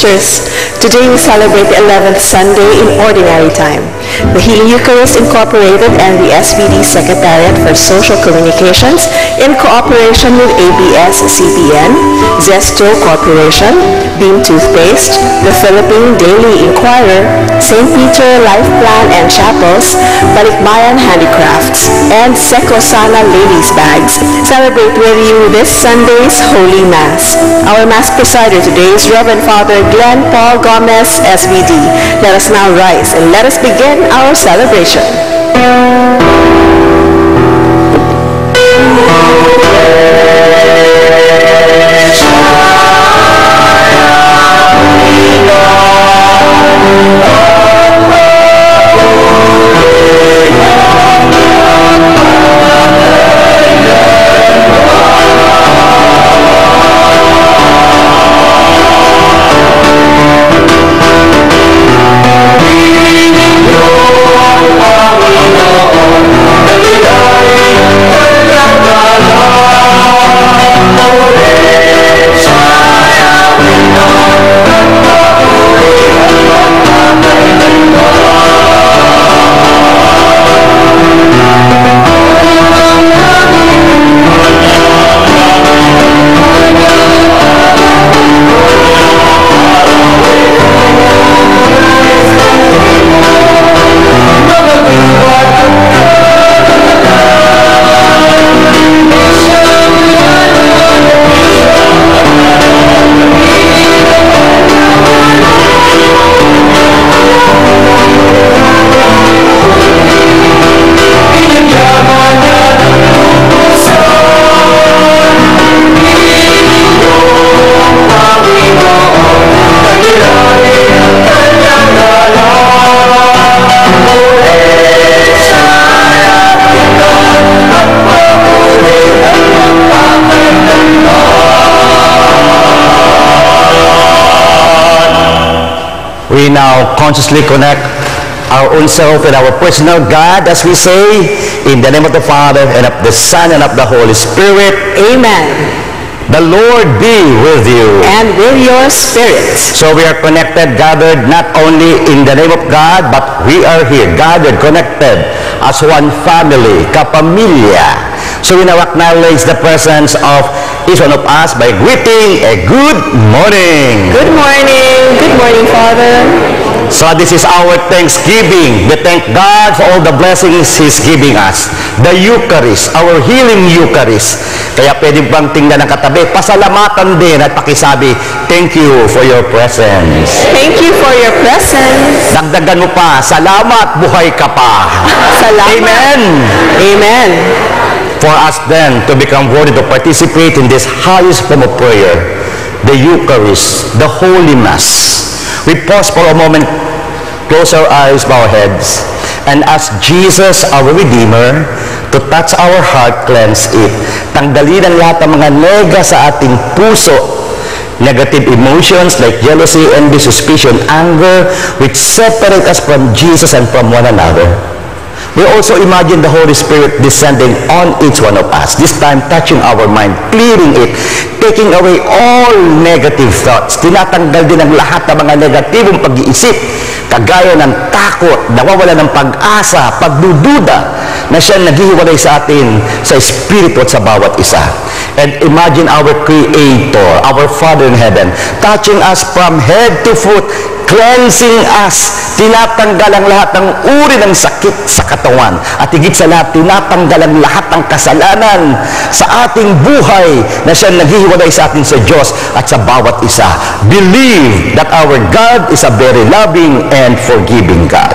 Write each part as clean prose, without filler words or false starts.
sisters, today we celebrate the 11th Sunday in Ordinary Time. The Healing Eucharist Incorporated and the SVD Secretariat for Social Communications, in cooperation with ABS-CBN, Zesto Corporation, Beam Toothpaste, the Philippine Daily Inquirer, St. Peter Life Plan and Chapels, Balikbayan Handicrafts, and Secosana Ladies Bags celebrate with you this Sunday's Holy Mass. Our Mass presider today is Reverend Father Glenn Paul Gomez, SVD. Let us now rise and let us begin our celebration. We now consciously connect our own self with our personal God as we say, in the name of the Father, and of the Son, and of the Holy Spirit. Amen. The Lord be with you. And with your spirit. So we are connected, gathered, not only in the name of God, but we are here, gathered, connected as one family, kapamilya. So we now acknowledge the presence of each one of us by greeting a good morning. Good morning. Good morning, Father. So this is our Thanksgiving. We thank God for all the blessings He's giving us. The Eucharist, our healing Eucharist. Kaya pwede bang tingnan ng katabi, pasalamatan din at pakisabi, thank you for your presence. Thank you for your presence. Dagdagan mo pa, salamat, buhay ka pa. Salamat. Amen. Amen. For us then to become worthy to participate in this highest form of prayer, the Eucharist, the Holy Mass. We pause for a moment, close our eyes, bow our heads, and ask Jesus, our Redeemer, to touch our heart, cleanse it. Tanggalin ang lahat ng mga nega sa ating puso, negative emotions like jealousy, envy, suspicion, anger, which separate us from Jesus and from one another. We also imagine the Holy Spirit descending on each one of us, this time touching our mind, clearing it, taking away all negative thoughts. Tinatanggal din ang lahat ng mga negatibong pag-iisip, kagaya ng takot, nawawala ng pag-asa, pagdududa, na siya naghihiwalay sa atin sa Espiritu at sa bawat isa. And imagine our Creator, our Father in heaven, touching us from head to foot, cleansing us, tinatanggal ang lahat ng uri ng sakit sa katawan, at higit sa lahat, tinatanggal ang lahat ng kasalanan sa ating buhay na siya naghihiwalay sa atin sa Diyos at sa bawat isa. Believe that our God is a very loving and forgiving God.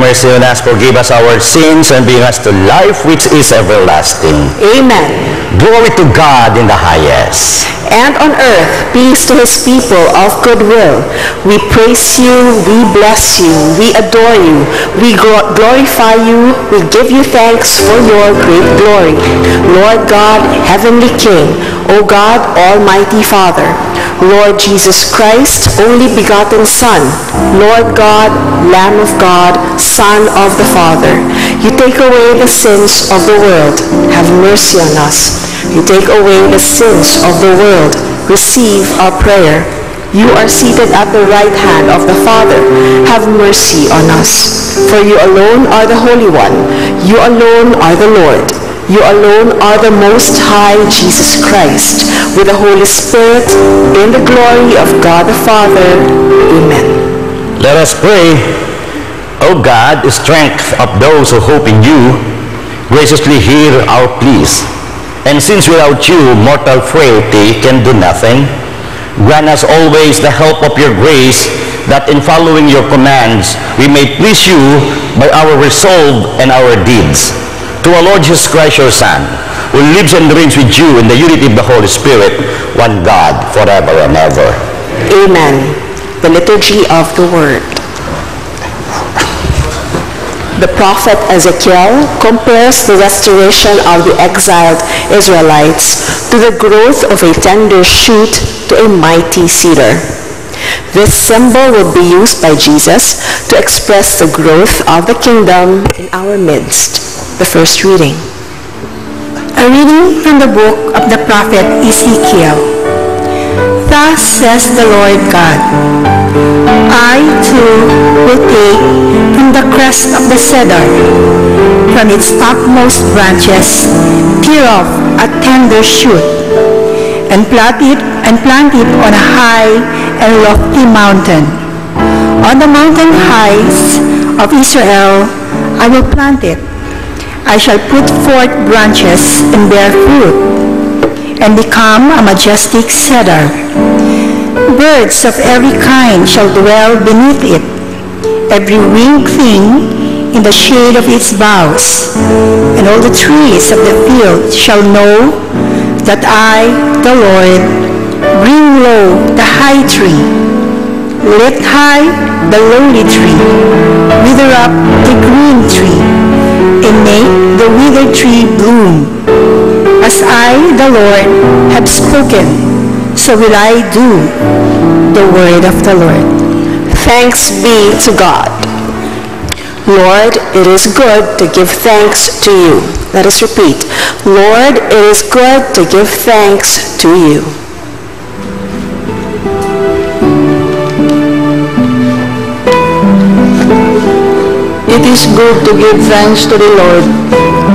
mercy on us, forgive us our sins, and bring us to life which is everlasting. Amen. Glory to God in the highest. And on earth, peace to his people of good will. We praise you, we bless you, we adore you, we glorify you, we give you thanks for your great glory. Lord God, heavenly King, O God, almighty Father, Lord Jesus Christ, only begotten Son, Lord God, Lamb of God, Son of the Father, you take away the sins of the world. Have mercy on us. You take away the sins of the world. Receive our prayer. You are seated at the right hand of the Father. Have mercy on us. For you alone are the Holy One. You alone are the Lord. You alone are the Most High Jesus Christ, with the Holy Spirit, in the glory of God the Father. Amen. Let us pray. O God, the strength of those who hope in you, graciously hear our pleas. And since without you, mortal frailty can do nothing, grant us always the help of your grace, that in following your commands, we may please you by our resolve and our deeds. To our Lord Jesus Christ, your Son, who lives and reigns with you in the unity of the Holy Spirit, one God, forever and ever. Amen. The Liturgy of the Word. The prophet Ezekiel compares the restoration of the exiled Israelites to the growth of a tender shoot to a mighty cedar. This symbol will be used by Jesus to express the growth of the kingdom in our midst. The first reading. A reading from the book of the prophet Ezekiel. Thus says the Lord God, I too will take from the crest of the cedar, from its topmost branches, tear off a tender shoot, and plant it on a high and lofty mountain. On the mountain heights of Israel I will plant it. I shall put forth branches and bear fruit, and become a majestic cedar. Birds of every kind shall dwell beneath it, every winged thing in the shade of its boughs, and all the trees of the field shall know that I, the Lord, bring low the high tree, lift high the lowly tree, wither up the green tree, and make the withered tree bloom. As I, the Lord, have spoken, so will I do. The word of the Lord. Thanks be to God. Lord, it is good to give thanks to you. Let us repeat. Lord, it is good to give thanks to you. It is good to give thanks to the Lord,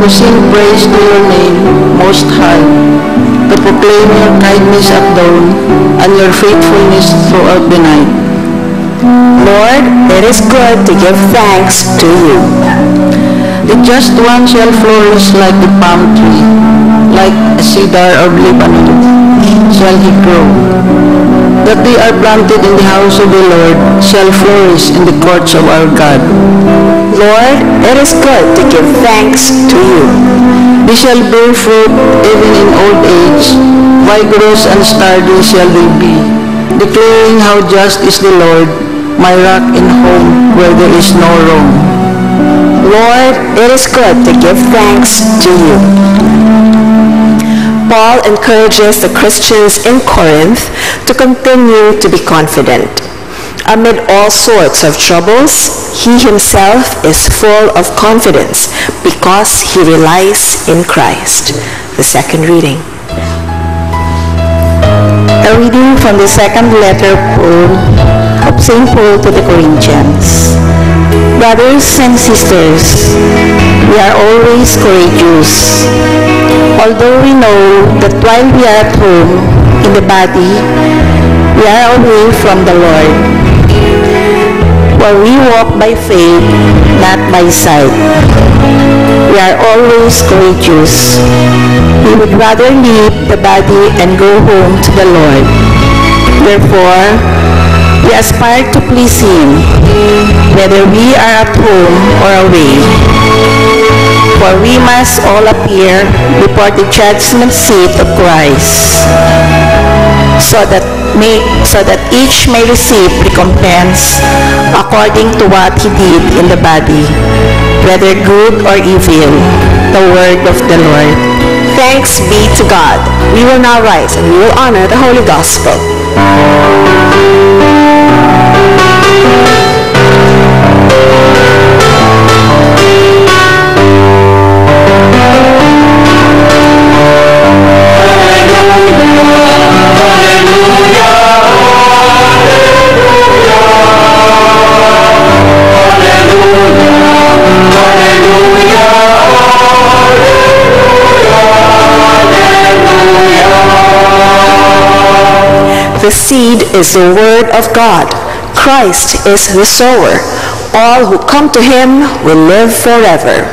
to sing praise to your name, Most High, to proclaim your kindness at dawn and your faithfulness throughout the night. Lord, it is good to give thanks to you. The just one shall flourish like the palm tree, like a cedar of Lebanon shall he grow. That they are planted in the house of the Lord shall flourish in the courts of our God. Lord, it is good to give thanks to you. They shall bear fruit even in old age, vigorous and sturdy shall they be, declaring how just is the Lord, my rock and home where there is no wrong. Lord, it is good to give thanks to you. Paul encourages the Christians in Corinth to continue to be confident. Amid all sorts of troubles, he himself is full of confidence because he relies in Christ. The second reading. A reading from the second letter of St. Paul to the Corinthians. Brothers and sisters, we are always courageous. Although we know that while we are at home in the body, we are away from the Lord. For we walk by faith, not by sight. We are always courageous. We would rather leave the body and go home to the Lord. Therefore, We aspire to please Him, whether we are at home or away. For we must all appear before the judgment seat of Christ, so that each may receive recompense according to what he did in the body, whether good or evil. The word of the Lord. Thanks be to God. We will now rise and we will honor the Holy Gospel. The seed is the word of God. Christ is the sower. All who come to him will live forever.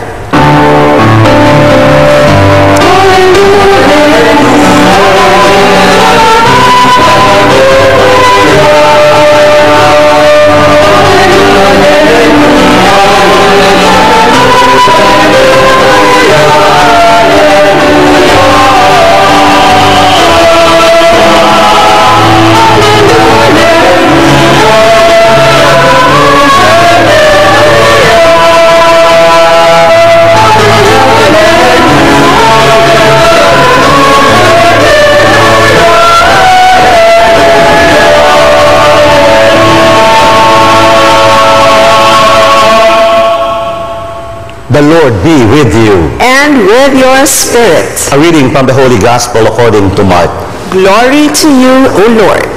The Lord be with you. And with your spirit. A reading from the Holy Gospel according to Mark. Glory to you, O Lord.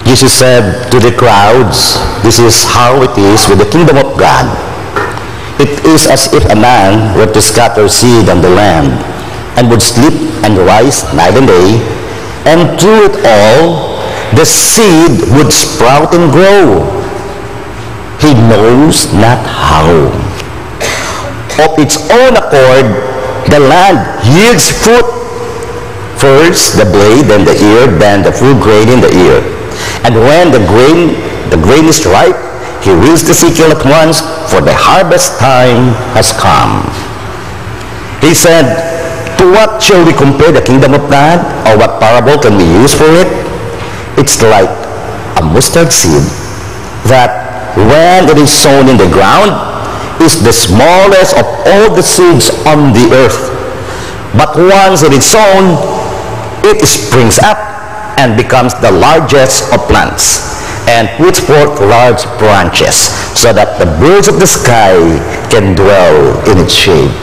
Jesus said to the crowds, "This is how it is with the kingdom of God. It is as if a man were to scatter seed on the land, and would sleep and rise night and day, and through it all, the seed would sprout and grow. He knows not how. Of its own accord, the land yields fruit. First the blade, then the ear, then the full grain in the ear. And when the grain is ripe, he wills the sickle at once, for the harvest time has come." He said, "To what shall we compare the kingdom of God? Or what parable can we use for it? It's like a mustard seed that when it is sown in the ground is the smallest of all the seeds on the earth. But once it is sown, it springs up and becomes the largest of plants, and puts forth large branches, so that the birds of the sky can dwell in its shade."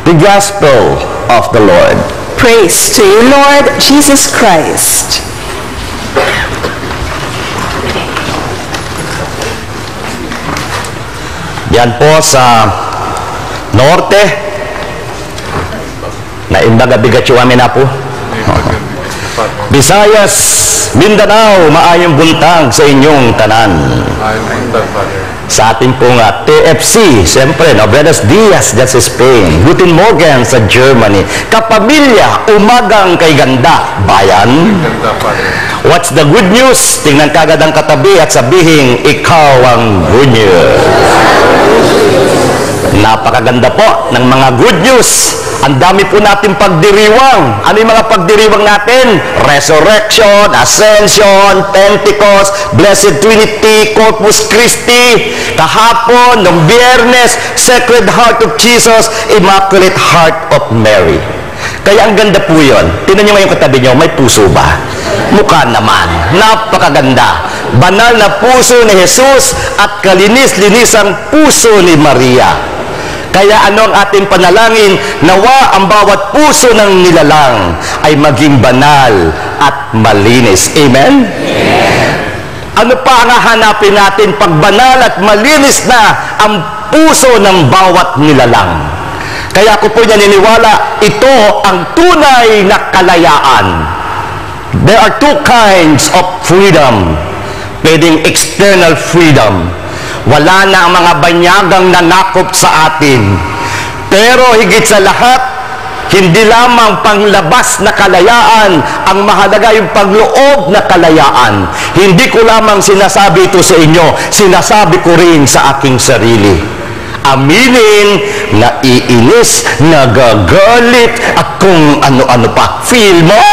The Gospel of the Lord. Praise to you, Lord Jesus Christ. Yan po sa norte, na imbaga bigat yung amin na po. Visayas, Mindanao, maayong buntag sa inyong tanan. Sa ating pong TFC, siyempre, Buenos Dias, dyan sa Spain. Guten Morgen sa Germany. Kapamilya, umagang kay ganda, bayan. What's the good news? Tingnan kagad ang katabi at sabihin, ikaw ang good news. Napakaganda po ng mga good news. Ang dami po natin pagdiriwang. Ano yung mga pagdiriwang natin? Resurrection, Ascension, Pentecost, Blessed Trinity, Corpus Christi. Kahapon, noong Biyernes, Sacred Heart of Jesus, Immaculate Heart of Mary. Kaya ang ganda po yun. Tingnan nyo ngayon katabi nyo, may puso ba? Mukha naman. Napakaganda. Banal na puso ni Jesus at kalinis-linisang puso ni Maria. Kaya ano ang ating panalangin? Nawa ang bawat puso ng nilalang ay maging banal at malinis. Amen? Amen. Ano pa ang hahanapin natin pag banal at malinis na ang puso ng bawat nilalang? Kaya ako po naniniwala, ito ang tunay na kalayaan. There are two kinds of freedom. Pwedeng external freedom. Wala na ang mga banyagang nanakop sa atin. Pero higit sa lahat, Hindi lamang panglabas na kalayaan, ang mahalaga yung pagloob na kalayaan. Hindi ko lamang sinasabi ito sa inyo, sinasabi ko rin sa aking sarili. Aminin, naiinis, nagagalit, at kung ano-ano pa. Feel mo?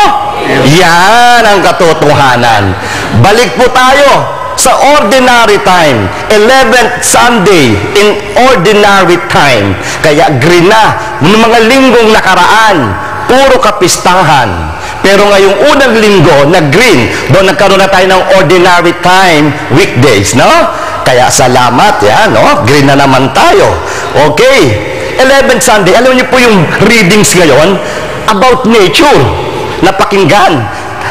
Yan ang katotohanan. Balik po tayo sa ordinary time, 11th Sunday in ordinary time. Kaya green na, ng mga linggong nakaraan, puro kapistahan. Pero ngayong unang linggo na green, doon nagkaroon na tayo ng ordinary time, weekdays, no? Kaya salamat, yan, no? Green na naman tayo. Okay, 11th Sunday, alam niyo po yung readings ngayon about nature, napakinggan.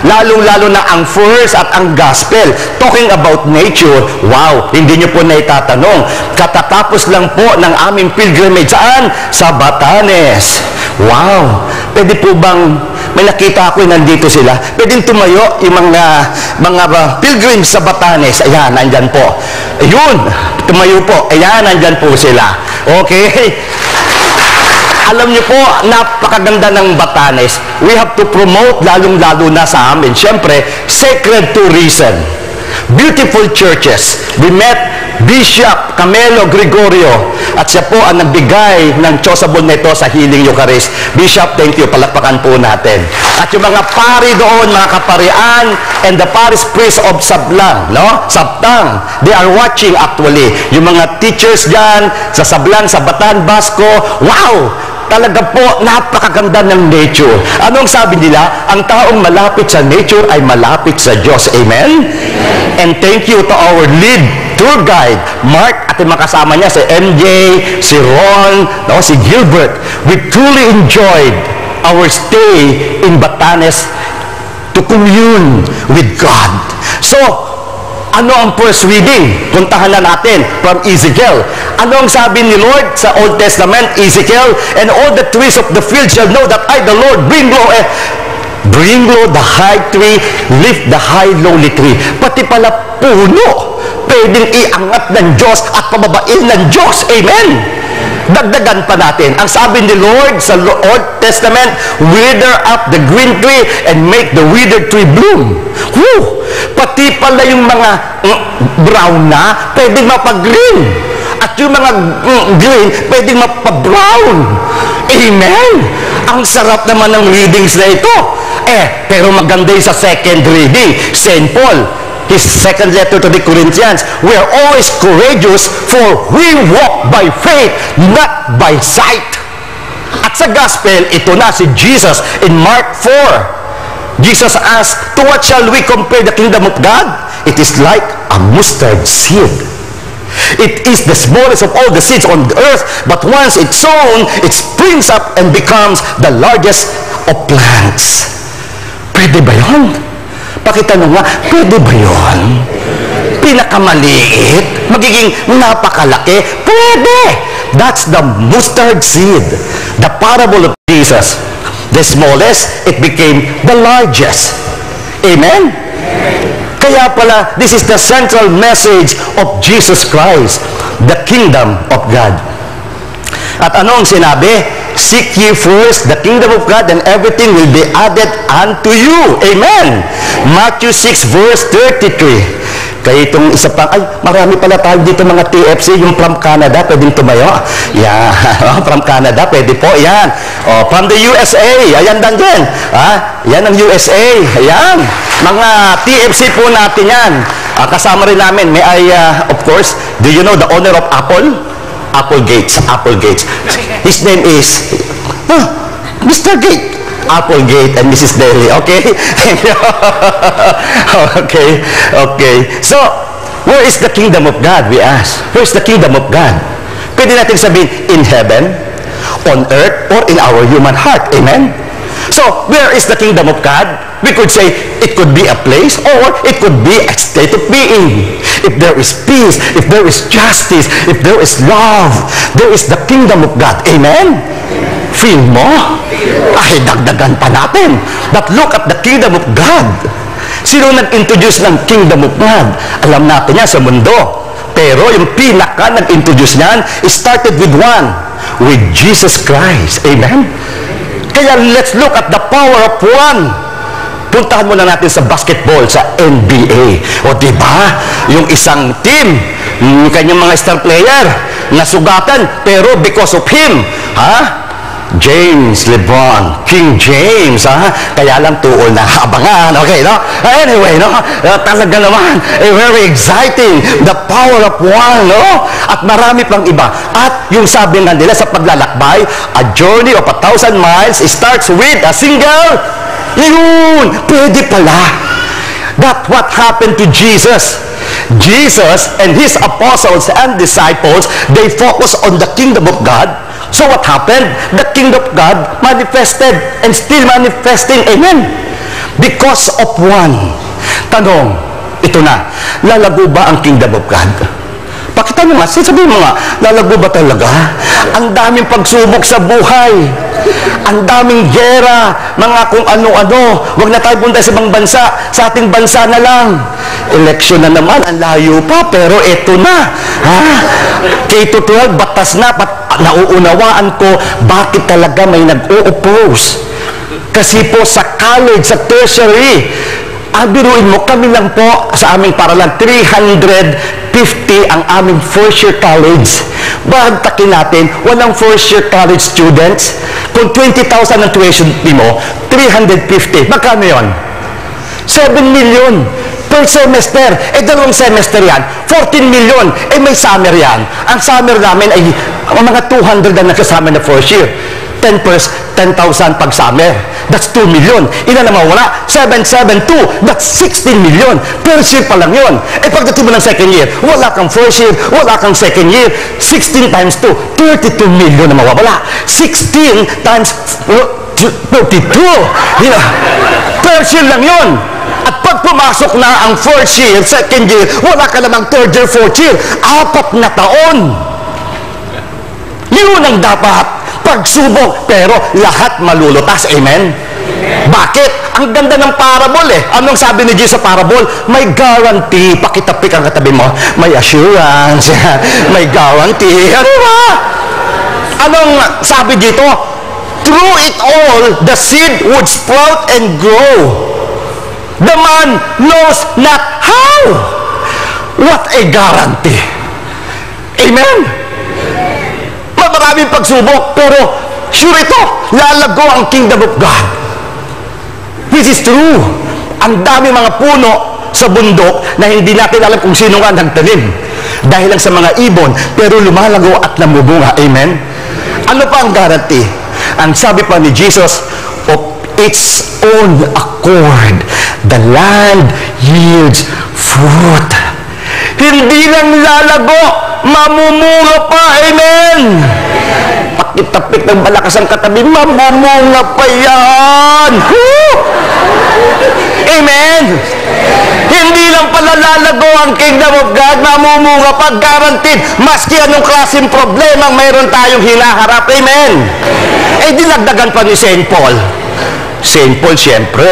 Lalong-lalo na ang first at ang gospel, talking about nature. Wow, hindi nyo po naitatanong. Katatapos lang po ng aming pilgrimage. Saan? Sa Batanes. Wow, pwede po bang, may nakita ako nandito sila, pwedeng tumayo yung mga pilgrims sa Batanes. Ayan, nandyan po. Ayun, tumayo po. Ayan, nandyan po sila. Okay. Alam niyo po, napakaganda ng Batanes. We have to promote, lalong-lalo na sa amin, siyempre, sacred tourism. Beautiful churches. We met Bishop Camelo Gregorio at siya po ang nagbigay ng chosabon nito sa Healing Eucharist. Bishop, thank you. Palakpakan po natin. At yung mga pari doon, mga kaparian, and the parish priest of Sablang, no? Sabtang. They are watching actually. Yung mga teachers dyan, sa Sablang, sa Batan, Basco. Wow! Talaga po, napakaganda ng nature. Anong sabi nila? Ang taong malapit sa nature ay malapit sa Diyos. Amen? And thank you to our lead tour guide, Mark, at yung makasama niya, si MJ, si Ron, no, si Gilbert. We truly enjoyed our stay in Batanes to commune with God. So, ano ang first reading? Puntahan na natin from Ezekiel. Ano ang sabi ni Lord sa Old Testament? Ezekiel, and all the trees of the field shall know that I, the Lord, bring low the high tree, lift the high lowly tree. Pati pala puno, pwedeng iangat ng Diyos at pababain ng Diyos. Amen? Dagdagan pa natin. Ang sabi ni Lord sa Old Testament, wither up the green tree and make the withered tree bloom. Whew! Pati pala yung mga brown na, pwedeng mapag-green. At yung mga green, pwedeng mapabrown. Amen? Ang sarap naman ng readings na ito. Pero maganda yung sa second reading. St. Paul, his second letter to the Corinthians, we are always courageous, for we walk by faith, not by sight. At sa gospel, ito na si Jesus in Mark 4. Jesus asked, to what shall we compare the kingdom of God? It is like a mustard seed. It is the smallest of all the seeds on the earth, but once it's sown, it springs up and becomes the largest of plants. Pwede ba yun? Pakitanong nga, pwede ba yun? Pinakamaliit, magiging napakalaki? Pwede! That's the mustard seed. The parable of Jesus. The smallest, it became the largest. Amen? Kaya pala, this is the central message of Jesus Christ, the kingdom of God. At ano ang sinabi? Seek ye first the kingdom of God, and everything will be added unto you. Amen. Matthew 6 verse 33. Kaya itong isa pang, ay, marami pala tayo dito mga TFC, yung from Canada, pwedeng tumayo. Yeah, from Canada, pwede po, yan. Oh, from the USA, ayan din. Yan ang USA, ayan. Mga TFC po natin yan. Kasama rin namin, may I, of course, do you know the owner of Apple? Apple Gates. His name is Mr. Gate. Applegate and Mrs. Daly. Okay? Okay. So, where is the kingdom of God, we ask? Where is the kingdom of God? Pwede natin sabihin, in heaven, on earth, or in our human heart. Amen? So, where is the kingdom of God? We could say, it could be a place, or it could be a state of being. If there is peace, if there is justice, if there is love, there is the kingdom of God. Amen? Feel mo? Ay, dagdagan pa natin. But look at the kingdom of God. Sino nag-introduce ng kingdom of God? Alam natin yan sa mundo. Pero yung pinaka nag-introduce niyan, it started with one, with Jesus Christ. Amen? Kaya let's look at the power of one. Puntahan muna natin sa basketball, sa NBA. O diba, yung isang team, yung kanyang mga star player, nasugatan, pero because of him, James LeBron, King James, kaya lang tuol na abangan, okay, no? Anyway, no? Talaga naman, very exciting, the power of one, no? At marami pang iba. At yung sabi nga nila sa paglalakbay, a journey of 1,000 miles starts with a single, yun, pwede pala. That's what happened to Jesus. Jesus and his apostles and disciples, they focus on the kingdom of God. So what happened? The kingdom of God manifested and still manifesting. Amen. Because of one. Tanong, ito na, lalago ba ang kingdom of God? Pakita mo nga, sabihin mo nga, lalago ba talaga? Ang daming pagsubok sa buhay. Ang daming gera, mga kung ano-ano. Huwag na tayo punta sa ibang bansa. Sa ating bansa na lang. Eleksyon na naman, ang layo pa, pero eto na. K-12, batas na. Nauunawaan ko, bakit talaga may nag-o-oppose? Kasi po sa college, sa tertiary, biruin mo, kami lang po sa aming paralan, 350 ang aming first-year college. Bagtakin natin, walang first-year college students. Kung 20,000 ang tuition fee mo, 350. Magkano yun? 7 million per semester. Dalawang semester yan. 14 million. May summer yan. Ang summer namin ay mga 200 ang nakasama na first year. 10,000 pag summer. That's 2 million. Ilan naman wala? 772. That's 16 million. First year pa lang yun. Pagdating mo ng second year, wala kang first year, wala kang second year. 16 times 2, 32 million na mawawala. 16 times 32. First year lang yun. At pag pumasok na ang first year, second year, wala ka namang third year, fourth year. 4 na taon. Yun ang dapat. Pagsubok, pero lahat malulutas. Amen? Bakit? Ang ganda ng parable eh. Anong sabi ni Jesus sa parable? May guarantee. Pakitapik ang katabi mo. May assurance. May guarantee. Ano ba? Anong sabi dito? Through it all, the seed would sprout and grow. The man knows not how. What a guarantee. Amen? Maraming pagsubok, pero sure ito, lalago ang kingdom of God. This is true. Ang dami mga puno sa bundok na hindi natin alam kung sino nga nagtanim. Dahil lang sa mga ibon, pero lumalago at namubunga. Amen? Ano pa ang guarantee? Ang sabi pa ni Jesus, of its own accord, the land yields fruit. Hindi lang lalago, mamumunga pa. Amen? Pakitapik ng malakas ang katabi, mamumunga pa yan. Woo! Amen? Hindi lang pala lalago ang kingdom of God, mamumunga pa, guaranteed. Maski anong klaseng problema mayroon tayong hinaharap. Amen? Dinagdagan pa ni St. Paul. St. Paul, siyempre,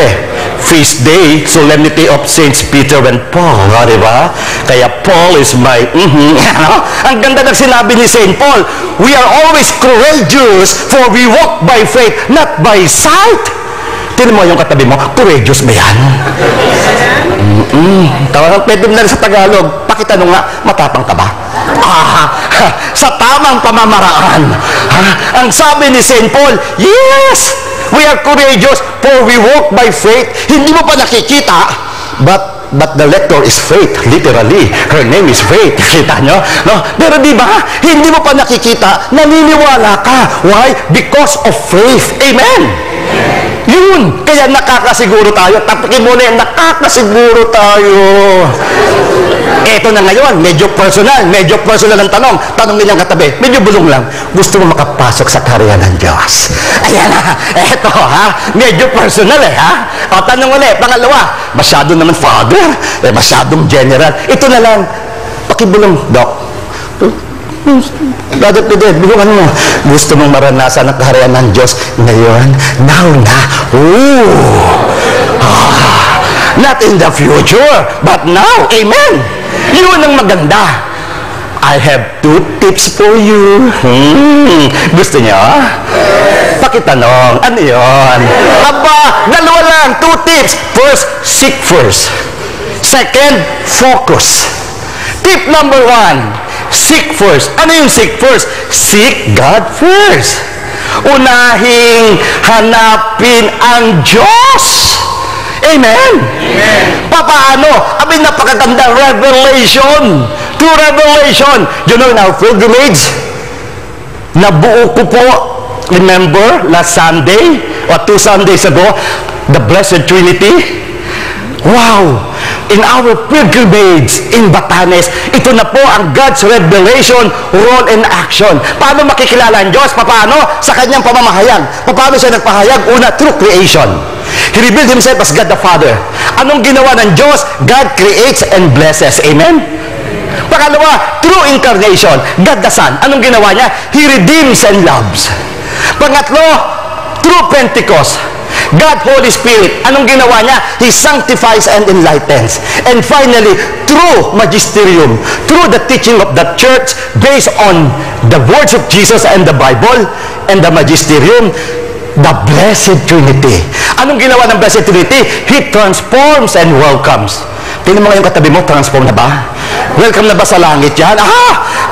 feast day, solemnity of Saints Peter and Paul, diba? Kaya Paul is my, ang ganda ng sinabi ni St. Paul, we are always courageous, for we walk by faith, not by sight. Tinan mo yung katabi mo, courageous ba yan? Tawag, pwede na sa Tagalog, pakitanong nga, matapang ka ba? Sa tamang pamamaraan. Ang sabi ni St. Paul, yes! We are courageous, for we walk by faith. Hindi mo pa nakikita, but the lector is faith, literally. Her name is faith. Kita nyo? No? Pero di ba, hindi mo pa nakikita, naniniwala ka. Why? Because of faith. Amen? Yun. Kaya nakakasiguro tayo. Tapikin mo na yan, nakakasiguro tayo. Eto na ngayon, medyo personal ang tanong. Tanong nilang katabi, medyo bulong lang. Gusto mo makapasok sa kaharian ng Diyos? Ayan na, eto medyo personal O tanong ulit, pangalawa, masyado naman father, masyadong general. Ito na lang, pakibulong, Doc. Brother Pedro, bulungan mo. Gusto mong maranasan ang kaharian ng Diyos ngayon? Now na. Not in the future, but now. Amen. Yun ang maganda. I have 2 tips for you. Gusto niyo? makitanong. Ano yun? Aba, dalawa lang. 2 tips. First, seek first. Second, focus. Tip number 1, seek first. Ano yung seek first? Seek God first. Unahing hanapin ang Diyos. Amen? Amen. Paano? Abay, napakaganda. Revelation. Through revelation. You know, in our pilgrimage, nabuo ko po, remember, last Sunday, or 2 Sundays ago, the Blessed Trinity. Wow! In our pilgrimage in Batanes, ito na po ang God's revelation, role and action. Paano makikilala ang Diyos? Paano? Sa kanyang pamamahayag. Paano siya nagpahayag? Una, through creation. He revealed himself as God the Father. Anong ginawa ng Diyos? God creates and blesses. Amen? Pangalawa, through incarnation. God the Son. Anong ginawa niya? He redeems and loves. Pangatlo, through Pentecost. God, Holy Spirit, anong ginawa niya? He sanctifies and enlightens. And finally, through magisterium, through the teaching of the church based on the words of Jesus and the Bible and the magisterium, the Blessed Trinity. Anong ginawa ng Blessed Trinity? He transforms and welcomes. Tingnan mo ngayon katabi mo, transform na ba? Welcome na ba sa langit yan?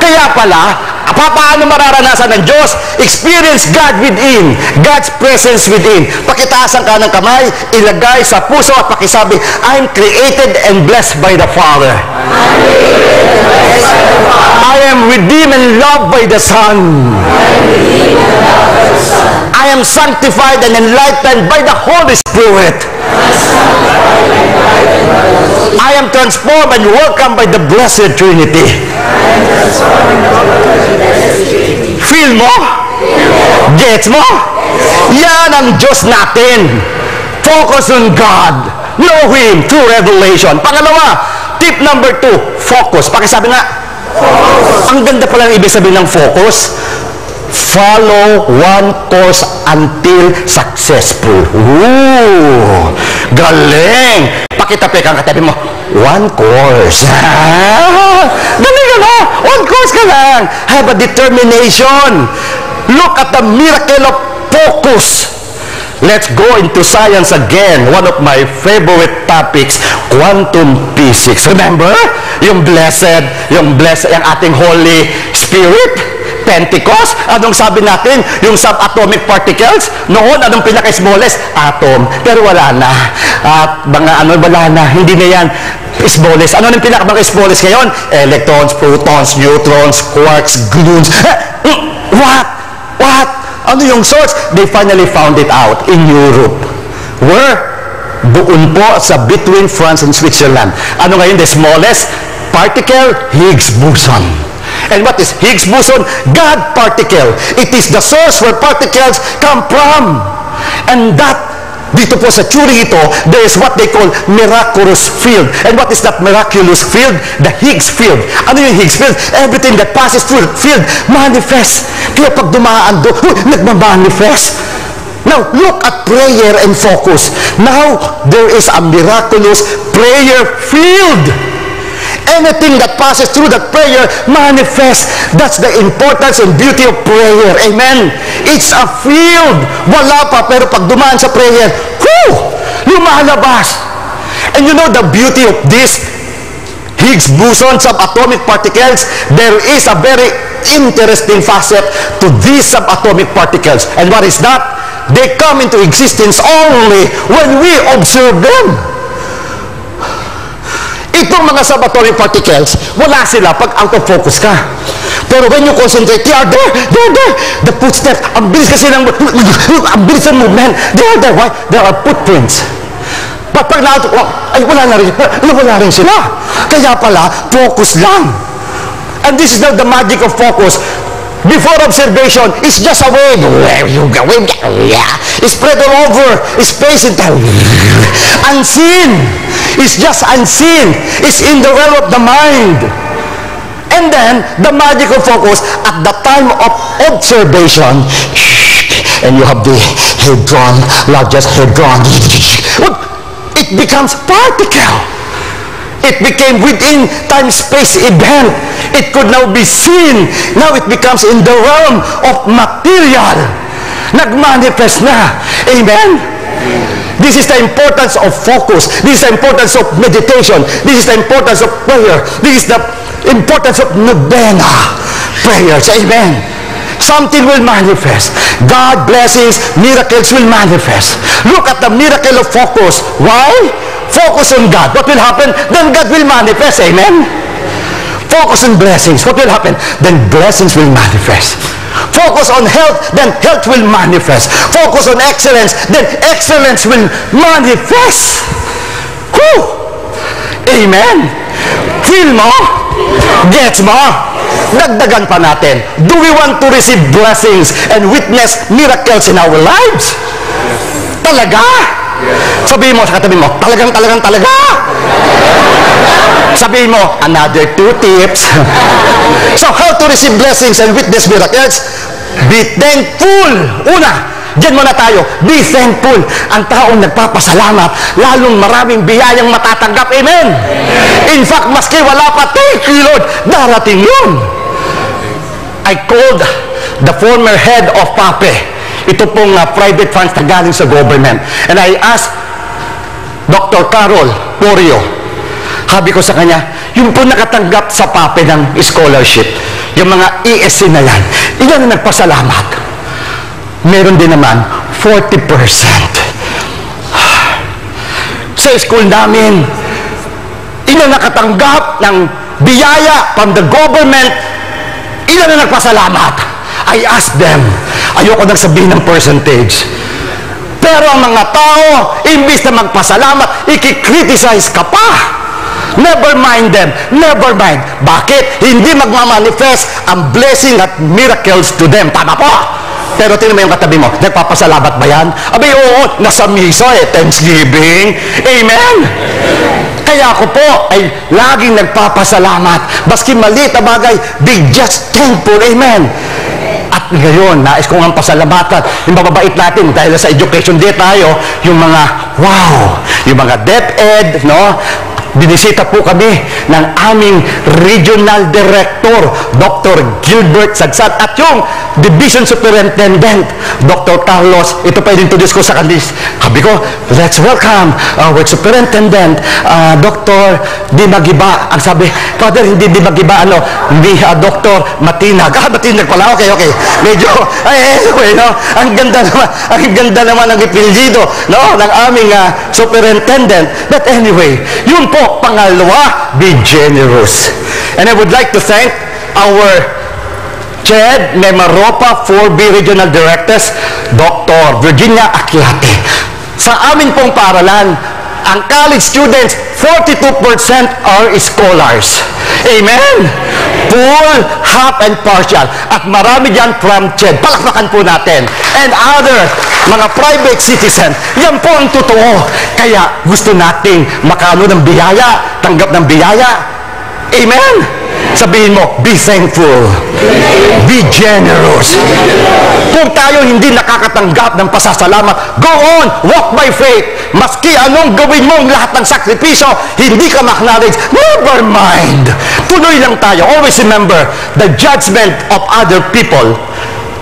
Kaya pala, paano mararanasan ng Diyos? Experience God within, God's presence within. Pakitaasan ka ng kamay, ilagay sa puso at pakisabi, I'm created and blessed by the Father. I am redeemed and loved by the Son. I am sanctified and enlightened by the Holy Spirit. I am transformed and welcomed by the Blessed Trinity. Feel mo? Gets mo? Yan ang Diyos natin. Focus on God. Know Him through revelation. Pangalawa, tip number 2, focus. Pakisabi nga, focus. Ang ganda pala ng ibig sabihin ng focus. Follow one course until successful. Ooh, galing. Pakitapi kang katabi mo, one course. Galing ka na. One course ka lang. Have a determination. Look at the miracle of focus. Let's go into science again. One of my favorite topics, quantum physics. Remember? Yung blessed, yung ating Holy Spirit. Pentecost, anong sabi natin? Yung subatomic particles, noon, anong pinaka-smallest? Atom. Pero wala na. At wala na. Hindi na yan smallest. Ano yung pinaka-smallest ngayon? Electrons, protons, neutrons, quarks, gluons. What? Ano yung source? They finally found it out in Europe. Where? Doon po sa between France and Switzerland. Ano ngayon the smallest particle? Higgs boson. And what is Higgs boson? God particle. It is the source where particles come from. And dito po sa theory ito, there is what they call miraculous field. And what is that miraculous field? The Higgs field. Ano yung Higgs field? Everything that passes through the field manifests. Kaya pag dumaan doon, nagmamanifest. Now, look at prayer and focus. Now, there is a miraculous prayer field. Anything that passes through that prayer manifests. That's the importance and beauty of prayer. Amen? It's a field. Wala pa, pero pag dumaan sa prayer, lumalabas. And you know the beauty of this Higgs boson, subatomic particles, there is a very interesting facet to these subatomic particles. And what is that? They come into existence only when we observe them. Itong mga subatomic particles, wala sila pag out of focus ka. Pero when you concentrate, they are there. The footsteps, ang bilis kasi ng movement. They are there. Why? There are footprints. But pag wala na rin sila. Kaya pala, focus lang. And this is not the magic of focus. Before observation, it's just a wave. It's spread all over space and time. Unseen. It's just unseen. It's in the realm of the mind. And then, the magic of focus, at the time of observation, and you have the head drawn, largest head drawn, it becomes particle. It became within time-space event. It could now be seen. Now it becomes in the realm of material. Nagmanifest na. Amen? This is the importance of focus. This is the importance of meditation. This is the importance of prayer. This is the importance of novena prayers. Amen? Something will manifest. God blessings, miracles will manifest. Look at the miracle of focus. Why? Focus on God. What will happen? Then God will manifest. Amen? Focus on blessings. What will happen? Then blessings will manifest. Focus on health, then health will manifest. Focus on excellence, then excellence will manifest. Whew! Amen? Feel mo? Gets mo? Dagdagan pa natin. Do we want to receive blessings and witness miracles in our lives? Talaga? Sabihin mo sa katabi mo, talaga. Sabihin mo, another 2 tips. So, how to receive blessings and witness miracles? Be thankful. Una, diyan muna tayo. Be thankful. Ang taong nagpapasalamat, lalong maraming biyayang matatanggap. Amen? In fact, maski wala pa, thank you, Lord, darating yun. I called the former head of PAPE. Ito pong private funds na galing sa government. And I asked Dr. Carol Porio, sabi ko sa kanya, yung po nakatanggap sa PAPE ng scholarship, yung mga ESC na yan, ilan na nagpasalamat? Meron din naman 40%. Sa school namin, ilan nakatanggap ng biyaya from the government, ilan na nagpasalamat? I asked them, ayoko nang sabihin ng percentage. Pero ang mga tao, imbis na magpasalamat, ikikriticize ka pa. Never mind them. Never mind. Bakit? Hindi magmamanifest ang blessing at miracles to them. Tama po. Pero tingnan mo yung katabi mo, nagpapasalamat ba yan? Abay, oo, nasa misa Thanksgiving. Amen? Kaya ako po ay laging nagpapasalamat. Baski maliit na bagay, be just thankful. Amen? At ngayon, nais kong ang pasalamatan, yung mababait natin, dahil sa education day tayo, yung mga, wow, yung mga DepEd, no? Binisita po kami ng aming Regional Director, Dr. Gilbert Sagsat, at yung Division Superintendent, Dr. Carlos. Ito pa introduce ko sa kanila. Sabi ko, let's welcome our Superintendent, Dr. Di Magiba. Ang sabi, Father, hindi Di Magiba, Dr. Matinag. Matinag pala, okay. Medyo, anyway, no? Ang ganda naman ng ipildido, no? Ng aming Superintendent. But anyway, yun po, pangalawa, be generous. And I would like to thank our CHED, Memaropa 4B Regional Directors, Dr. Virginia Aquiate. Sa amin pong paaralan, ang college students, 42% are scholars. Amen? Full, half, and partial. At marami dyan from CHED. Palakpakan po natin. And other, mga private citizen. Yan po ang totoo. Kaya gusto nating makaano ng biyaya, tanggap ng biyaya. Amen? Sabihin mo, be thankful. Be generous. Kung tayo hindi nakakatanggap ng pasasalamat, go on, walk by faith. Maski anong gawin mong lahat ng sakripisyo, hindi ka ma-acknowledge, never mind. Tuloy lang tayo. Always remember, the judgment of other people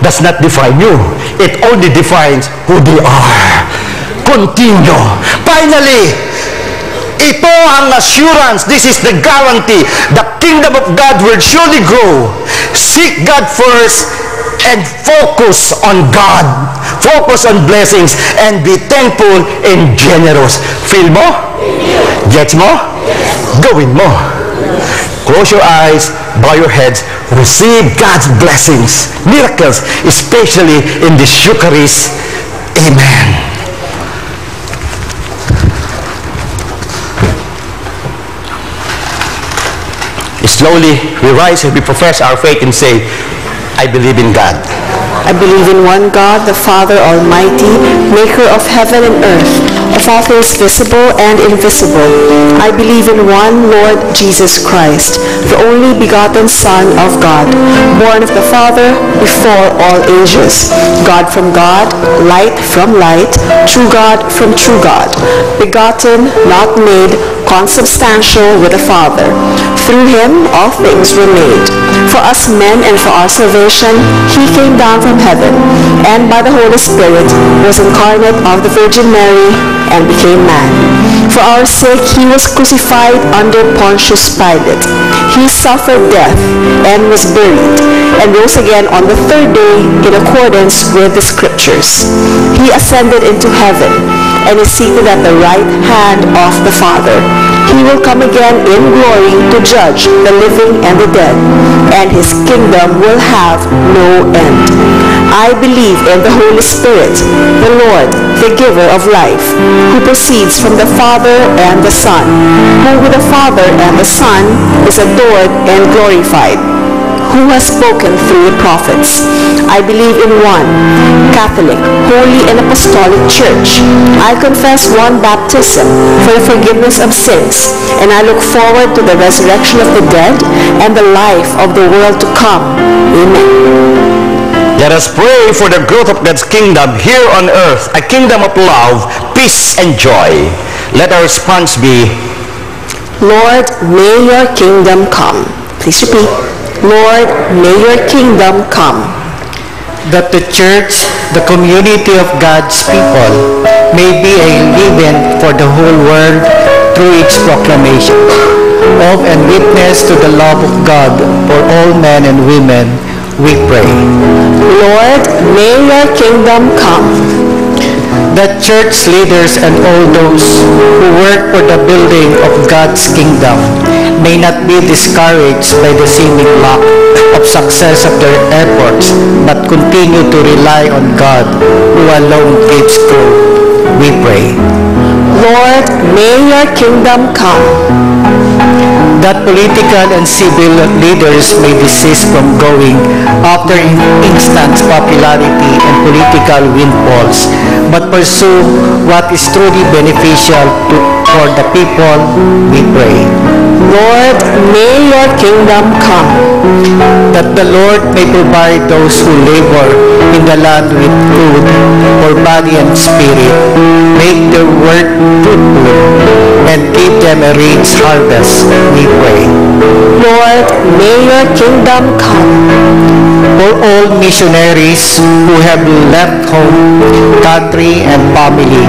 does not define you. It only defines who they are. Continue. Finally, ito ang assurance. This is the guarantee. The kingdom of God will surely grow. Seek God first and focus on God. Focus on blessings and be thankful and generous. Feel mo? Gets mo? Gawin mo. Close your eyes, bow your heads, receive God's blessings, miracles, especially in this Eucharist. Amen. Slowly, we rise and we profess our faith and say, I believe in God. I believe in one God, the Father Almighty, maker of heaven and earth, of all things visible and invisible. I believe in one Lord Jesus Christ, the only begotten Son of God, born of the Father before all ages, God from God, light from light, true God from true God, begotten, not made, consubstantial with the Father, Through him all things were made. For us men and for our salvation, he came down from heaven, and by the Holy Spirit was incarnate of the Virgin Mary and became man. For our sake he was crucified under Pontius Pilate. He suffered death and was buried, and rose again on the third day in accordance with the Scriptures. He ascended into heaven and is seated at the right hand of the Father. He will come again in glory to judge the living and the dead, and his kingdom will have no end. I believe in the Holy Spirit, the Lord, the giver of life, who proceeds from the Father and the Son, who with the Father and the Son is adored and glorified, who has spoken through the prophets. I believe in one Catholic, holy and apostolic church. I confess one baptism for the forgiveness of sins, and I look forward to the resurrection of the dead and the life of the world to come. Amen. Let us pray for the growth of God's kingdom here on earth, a kingdom of love, peace, and joy. Let our response be, Lord, may your kingdom come. Please repeat. Lord, may your kingdom come. That the church, the community of God's people, may be a leaven for the whole world through its proclamation of and witness to the love of God for all men and women, we pray. Lord, may your kingdom come. That church leaders and all those who work for the building of God's kingdom may not be discouraged by the seeming lack of success of their efforts, but continue to rely on God, who alone gives growth. We pray. Lord, may your kingdom come. That political and civil leaders may desist from going after instant popularity and political windfalls, but pursue what is truly beneficial for the people, we pray. Lord, may your kingdom come. That the Lord may provide those who labor in the land with food for body and spirit, make their work fruitful, and give them a rich harvest, we pray. Lord, may your kingdom come. For all missionaries who have left home, country, and family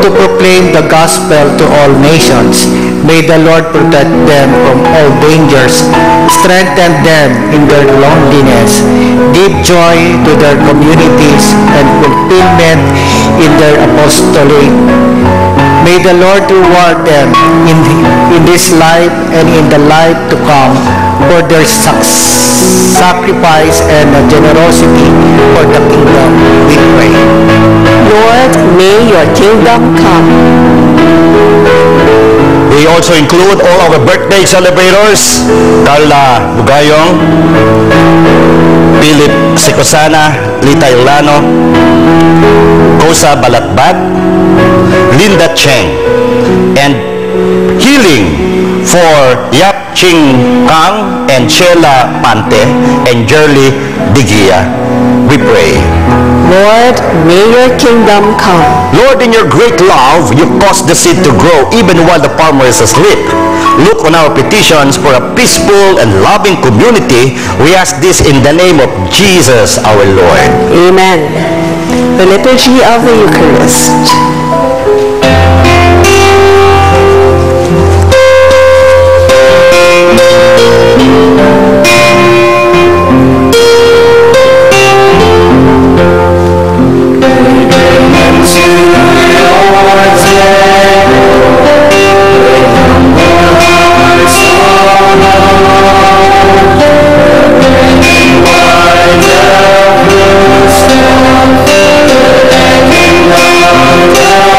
to proclaim the gospel to all nations, may the Lord protect them from all dangers, strengthen them in their loneliness, give joy to their communities, and fulfillment in their apostolate. May the Lord reward them in this life and in the life to come for their sacrifice and generosity for the kingdom, we pray. Lord, may your kingdom come. We also include all our birthday celebrators, Carla Bugayong, Philip Sikosana, Lita Ilano, Kosa Balatbat, Linda Cheng, and healing for Yap Ching Kang and Sheila Pante and Jerly Digia. We pray. Lord, may your kingdom come. Lord, in your great love, you cause the seed to grow even while the farmer is asleep. Look on our petitions for a peaceful and loving community. We ask this in the name of Jesus our Lord. Amen. The Liturgy of the Eucharist. Lord,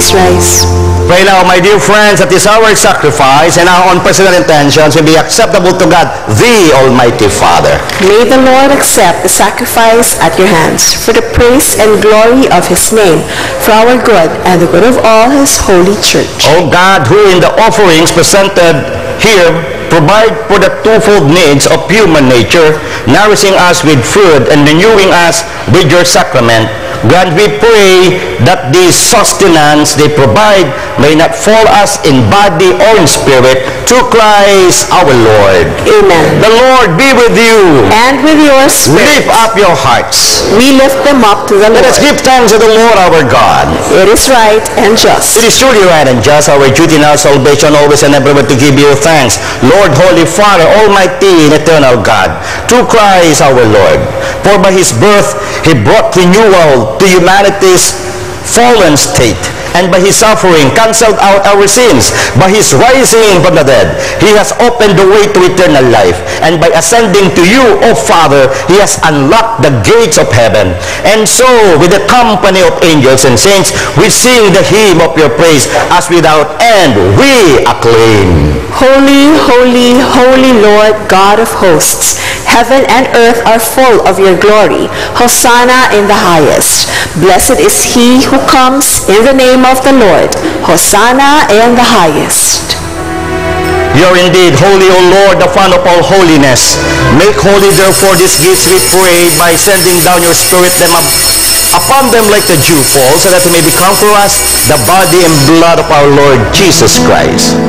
Please rise. Pray now, my dear friends, that this our sacrifice and our own personal intentions will be acceptable to God, the Almighty Father. May the Lord accept the sacrifice at your hands for the praise and glory of his name, for our good and the good of all his holy church. O God, who in the offerings presented here provide for the twofold needs of human nature, nourishing us with food and renewing us with your sacrament, grant, we pray, that this sustenance they provide may not fall us in body or in spirit, through Christ our Lord. Amen. The Lord be with you. And with your spirit, Lift up your hearts. we lift them up to the Let us Lord. give thanks to the Lord our God. It is right and just. It is truly right and just, our duty in our salvation, always and everywhere to give you thanks, Lord, Holy Father, Almighty and Eternal God, through Christ our Lord. For by his birth he brought renewal to humanity's fallen state, and by his suffering canceled out our sins. By his rising from the dead, he has opened the way to eternal life, and by ascending to you, O Father, he has unlocked the gates of heaven. And so, with the company of angels and saints, we sing the hymn of your praise, as without end we acclaim. Holy, holy, holy Lord, God of hosts, heaven and earth are full of your glory. Hosanna in the highest. Blessed is he who comes in the name of the Lord. Hosanna in the highest. You are indeed holy, O Lord, the Fount of all holiness. Make holy, therefore, these gifts, we pray, by sending down your Spirit upon them like the dew fall, so that they may become for us the body and blood of our Lord Jesus Christ.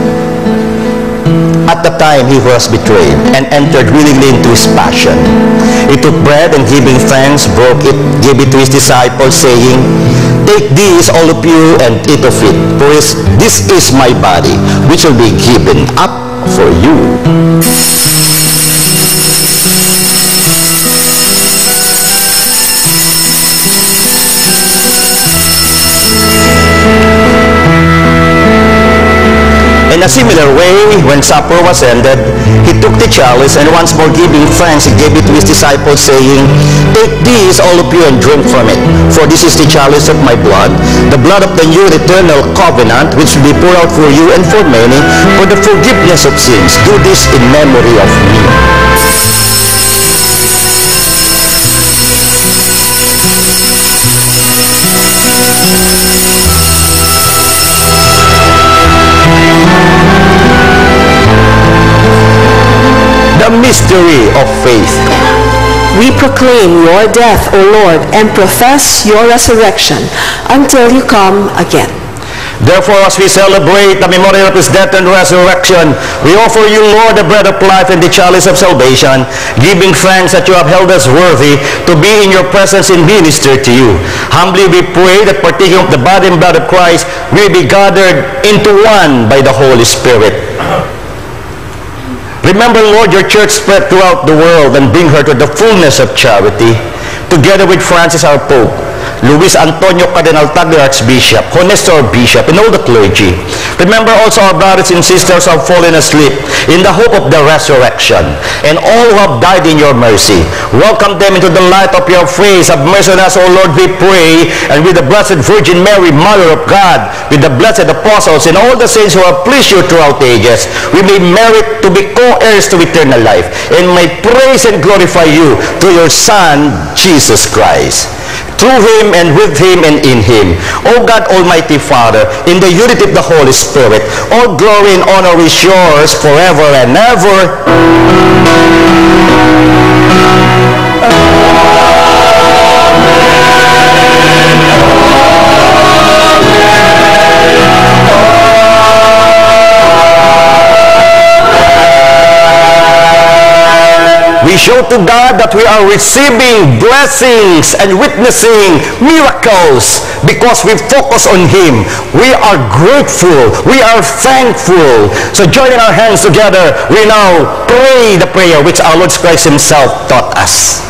At the time he was betrayed and entered willingly into his passion, he took bread and giving thanks, broke it, gave it to his disciples, saying, "Take this, all of you, and eat of it, for this is my body, which will be given up for you." In a similar way, when supper was ended, he took the chalice, and once more giving thanks, he gave it to his disciples, saying, "Take this, all of you, and drink from it. For this is the chalice of my blood, the blood of the new and eternal covenant, which will be poured out for you and for many, for the forgiveness of sins. Do this in memory of me." The mystery of faith. We proclaim your death, O Lord, and profess your resurrection until you come again. Therefore, as we celebrate the memorial of his death and resurrection, we offer you, Lord, the bread of life and the chalice of salvation, giving thanks that you have held us worthy to be in your presence and minister to you. Humbly we pray that partaking of the body and blood of Christ, we be gathered into one by the Holy Spirit. Remember, Lord, your church spread throughout the world and bring her to the fullness of charity, together with Francis our Pope, Luis Antonio Cardinal Tagle Archbishop, Honestor Bishop, and all the clergy. Remember also our brothers and sisters who have fallen asleep in the hope of the resurrection, and all who have died in your mercy. Welcome them into the light of your face. Have mercy on us, O Lord, we pray, and with the Blessed Virgin Mary, Mother of God, with the blessed apostles and all the saints who have pleased you throughout the ages, we may merit to be co-heirs to eternal life, and may praise and glorify you through your Son, Jesus Christ. Through him and with him and in him, O God, Almighty Father, in the unity of the Holy Spirit, all glory and honor is yours forever and ever. We show to God that we are receiving blessings and witnessing miracles because we focus on him. We are grateful. We are thankful. So joining our hands together, we now pray the prayer which our Lord Christ himself taught us.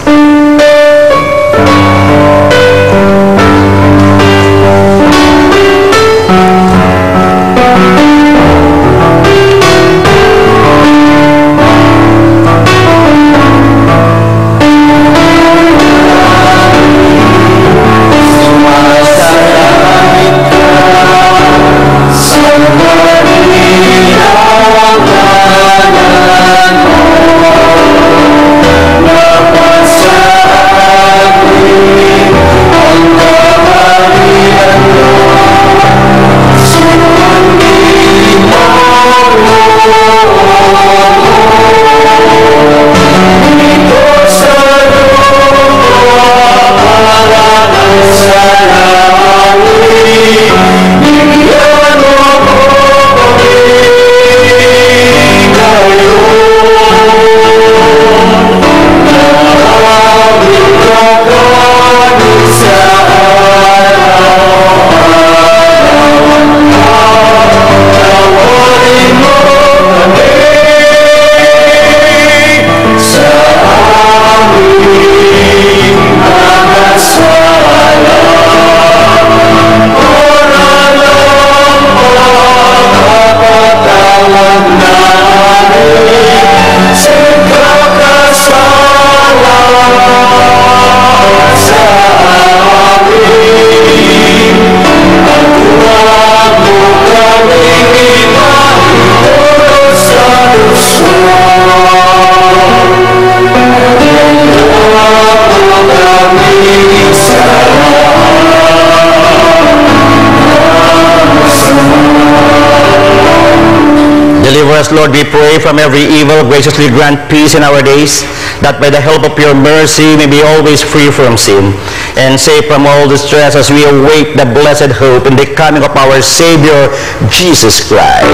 us, Lord, we pray, from every evil, graciously grant peace in our days, that by the help of your mercy may be always free from sin, and safe from all distress as we await the blessed hope in the coming of our Savior, Jesus Christ.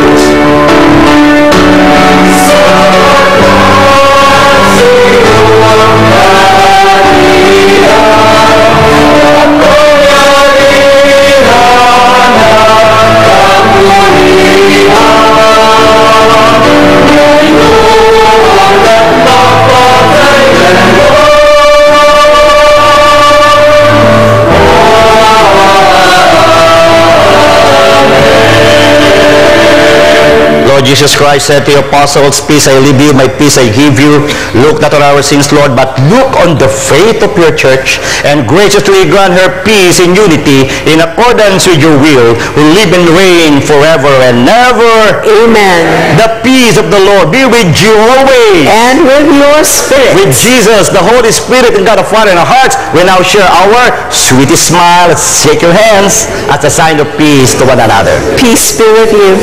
Lord Jesus Christ said to the apostles, peace I leave you, my peace I give you. Look not on our sins, Lord, but look on the faith of your church, and graciously grant her peace in unity in accordance with your will, who live and reign forever and ever. Amen. The peace of the Lord be with you always. And with your spirit. With Jesus, the Holy Spirit, and God the Father in our hearts, we now share our sweetest smile. Let's shake your hands as a sign of peace to one another. Peace be with you.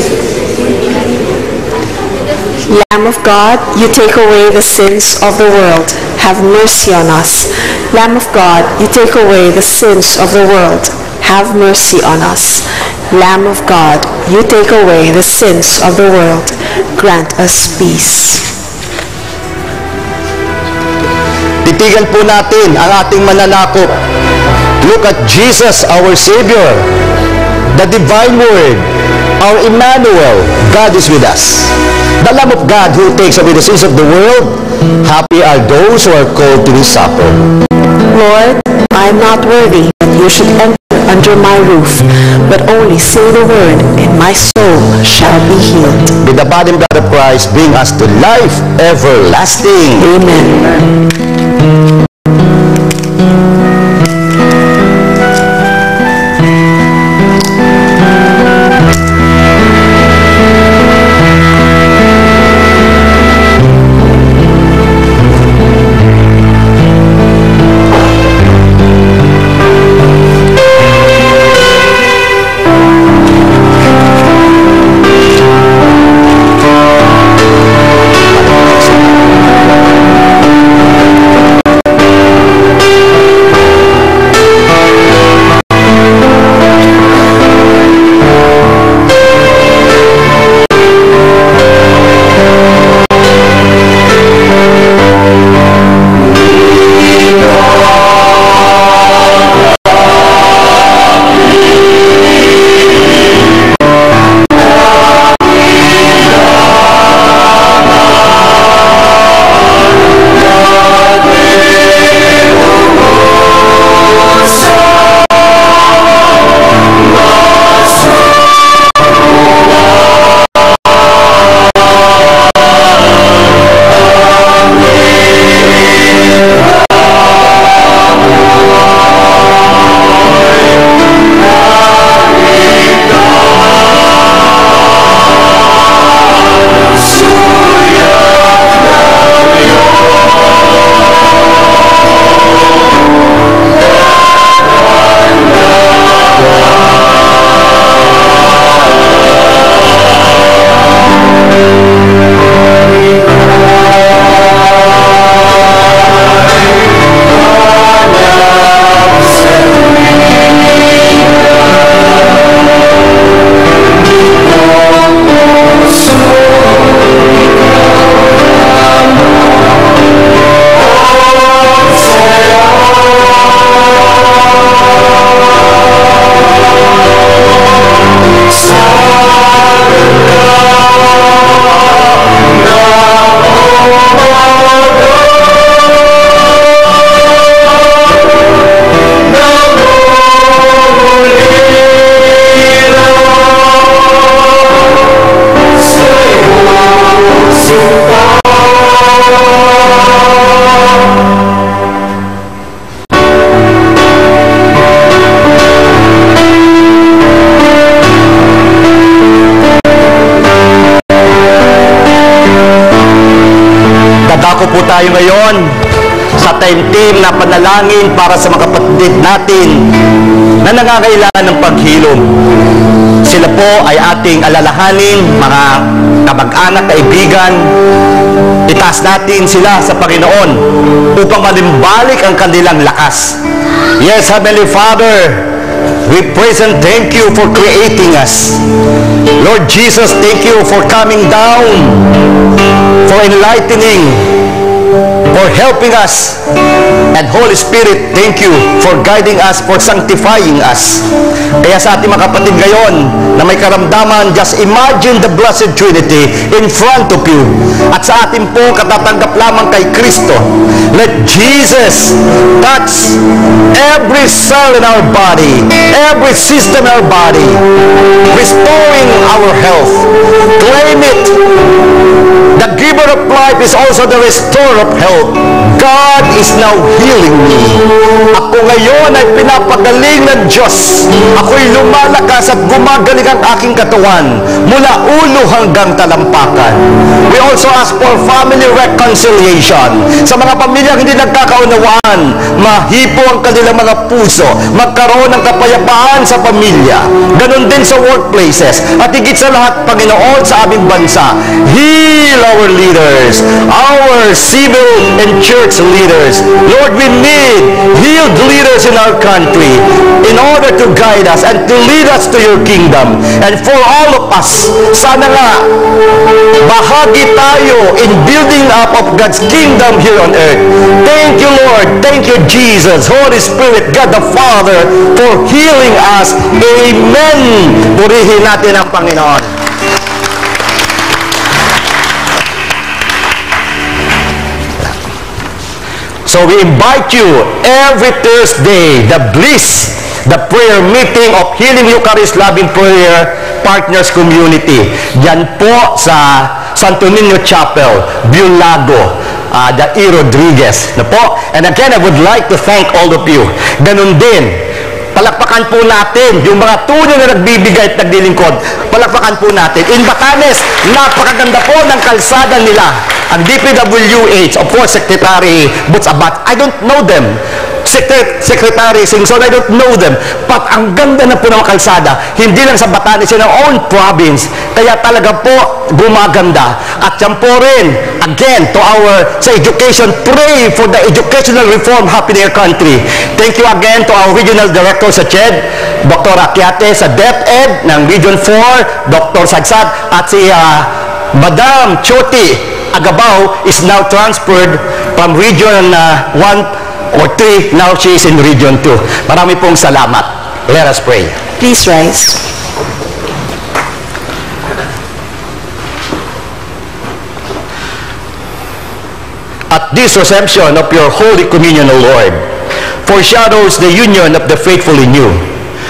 Lamb of God, you take away the sins of the world. Have mercy on us. Lamb of God, you take away the sins of the world. Have mercy on us. Lamb of God, you take away the sins of the world. Grant us peace. Titigan po natin ang ating mananakop. Look at Jesus, our Savior, the Divine Word, our Emmanuel. God is with us. The Lamb of God who takes away the sins of the world. Happy are those who are called to his supper. Lord, I am not worthy that you should enter under my roof, but only say the word, and my soul shall be healed. With the body and blood of Christ, bring us to life everlasting. Amen. Dadako po tayo ngayon sa taimtim na panalangin para sa mga kapatid natin na nangangailangan ng paghilom. Sila po ay ating alalahanin, mga kamag-anak, kaibigan, itaas natin sila sa Panginoon upang malimbalik ang kanilang lakas. Yes, Heavenly Father, we praise and thank you for creating us. Lord Jesus, thank you for coming down, for enlightening, for helping us. And Holy Spirit, thank you for guiding us, for sanctifying us. Kaya sa ating mga kapatid ngayon na may karamdaman, just imagine the Blessed Trinity in front of you. At sa ating pong katatanggap lamang kay Kristo, let Jesus touch every cell in our body, every system in our body, restoring our health. Claim it. The giver of life is also the restorer of health. God is now healing me. Ako ngayon ay pinapagaling ng Diyos. Ako'y lumalakas at gumagaling ang aking katawan mula ulo hanggang talampakan. We also ask for family reconciliation. Sa mga pamilyang hindi nagkakaunawaan, mahipo ang kanilang mga puso, magkaroon ng kapayapaan sa pamilya. Ganon din sa workplaces. At higit sa lahat, Panginoon, sa aming bansa, heal our leaders, our civil and church leaders. Lord, we need healed leaders in our country in order to guide us and to lead us to your kingdom. And for all of us, sana nga bahagi tayo in building up of God's kingdom here on earth. Thank you, Lord. Thank you, Jesus, Holy Spirit, God the Father, for healing us. Amen. Purihin natin ang Panginoon. So we invite you every Thursday, the bliss, the prayer meeting of Healing Eucharist Loving Prayer Partners Community. Yan po sa Santo Niño Chapel, Biolago, the E. Rodriguez. Na po? And again, I would like to thank all of you. Ganun din, palakpakan po natin yung mga tunay na nagbibigay at naglilingkod. Palakpakan po natin. In Batanes, napakaganda po ng kalsada nila. Ang DPWH, of course, Secretary Butsabat, I don't know them. Secretary Singson, I don't know them. But ang ganda na po ng kalsada, hindi lang sa Batanes, in our own province. Kaya talaga po, gumaganda. At yan po rin, again, to our, sa education, pray for the educational reform happening in our country. Thank you again to our regional director sa CHED, Dr. Akyate sa DepEd ng Region 4, Dr. Sagsad, at si Madam Choti Agabao is now transferred from Region 1 or 3, now she is in Region 2. Marami pong salamat. Let us pray. Please rise. At this reception of your Holy Communion, O Lord, foreshadows the union of the faithful in you.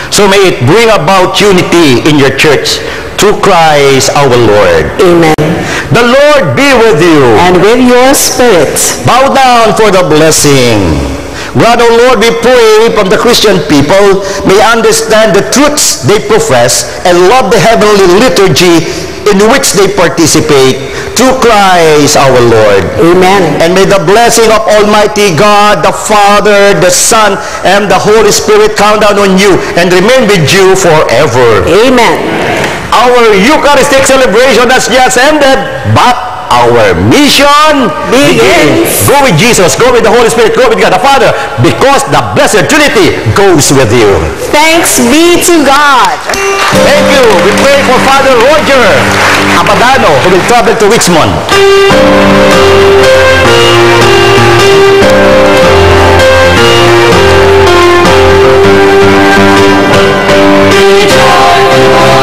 So may it bring about unity in your church through Christ our Lord. Amen. The Lord be with you. And with your spirit. Bow down for the blessing. God, O Lord, we pray from the Christian people may understand the truths they profess and love the heavenly liturgy in which they participate through Christ our Lord. Amen. And may the blessing of Almighty God, the Father, the Son, and the Holy Spirit come down on you and remain with you forever. Amen. Our Eucharistic celebration has just ended, but our mission begins. Go with Jesus, go with the Holy Spirit, go with God the Father, because the Blessed Trinity goes with you. Thanks be to God. Thank you. We pray for Father Roger Abadano, who will travel to Richmond. Be joyful.